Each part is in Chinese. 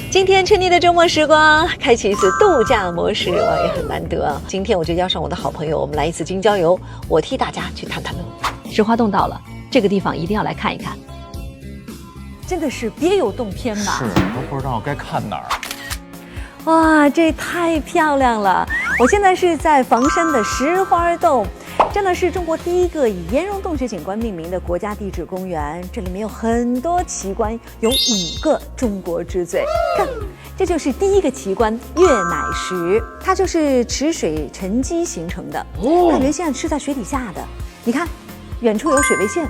今天春妮的周末时光，开启一次度假模式，哇，也很难得啊！今天我就邀上我的好朋友，我们来一次京郊游，我替大家去探探路。石花洞到了，这个地方一定要来看一看。真的是别有洞天吧？是，都不知道该看哪儿。哇，这太漂亮了！我现在是在房山的石花洞。真的是中国第一个以岩溶洞穴景观命名的国家地质公园，这里面有很多奇观，有5个中国之最。看，这就是第一个奇观月乃石，它就是池水沉积形成的。它原先是在水底下的，你看，远处有水位线。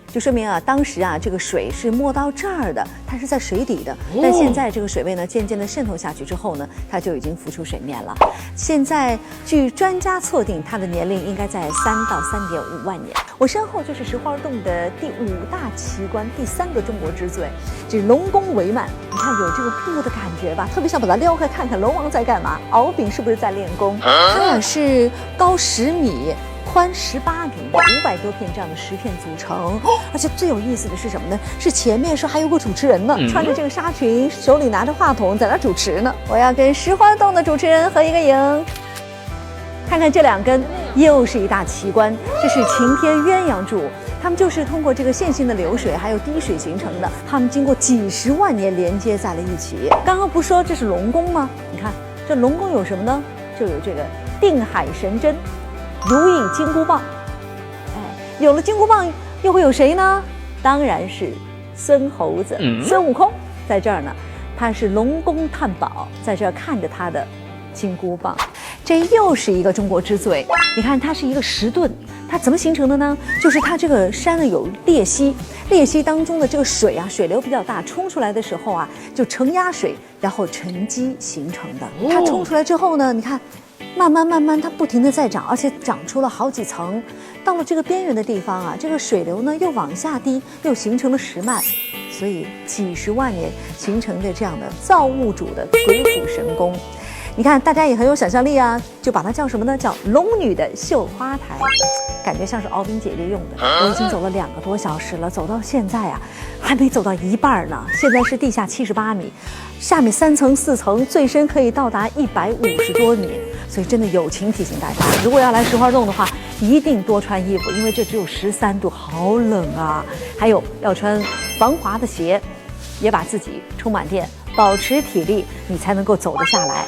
就说明啊，当时啊，这个水是没到这儿的，它是在水底的。但现在这个水位呢，渐渐的渗透下去之后呢，它就已经浮出水面了。现在据专家测定，它的年龄应该在3到3.5万年。我身后就是石花洞的第5大奇观，第3个中国之最，这龙宫帷幔。你看有这个瀑布的感觉吧？特别想把它撩开看看龙王在干嘛，敖丙是不是在练功？它俩是高10米。宽18米，500多片这样的石片组成，而且最有意思的是什么呢？是前面说还有个主持人呢，穿着这个纱裙，手里拿着话筒在那主持呢。我要跟石花洞的主持人合一个影。看看这2根，又是一大奇观，这是擎天鸳鸯柱，它们就是通过这个线性的流水还有滴水形成的，它们经过几十万年连接在了一起。刚刚不说这是龙宫吗？你看这龙宫有什么呢？就有这个定海神针。如意金箍棒，有了金箍棒，又会有谁呢？当然是孙猴子，孙悟空在这儿呢。他是龙宫探宝，在这儿看着他的金箍棒。这又是一个中国之最。你看，它是一个石盾，它怎么形成的呢？就是它这个山呢有裂隙，裂隙当中的这个水啊，水流比较大，冲出来的时候啊，就承压水，然后沉积形成的。它冲出来之后呢，你看。慢慢，它不停地在长，而且长出了好几层。到了这个边缘的地方啊，这个水流呢又往下滴，又形成了石幔，所以几十万年形成的这样的造物主的鬼斧神工。你看，大家也很有想象力啊，就把它叫什么呢？叫龙女的绣花台，感觉像是敖丙姐姐用的。我已经走了2个多小时了，走到现在啊，还没走到一半呢。现在是地下78米，下面3层4层，最深可以到达150多米。所以真的友情提醒大家，如果要来石花洞的话，一定多穿衣服，因为这只有13度，好冷啊！还有要穿防滑的鞋，也把自己充满电，保持体力，你才能够走得下来。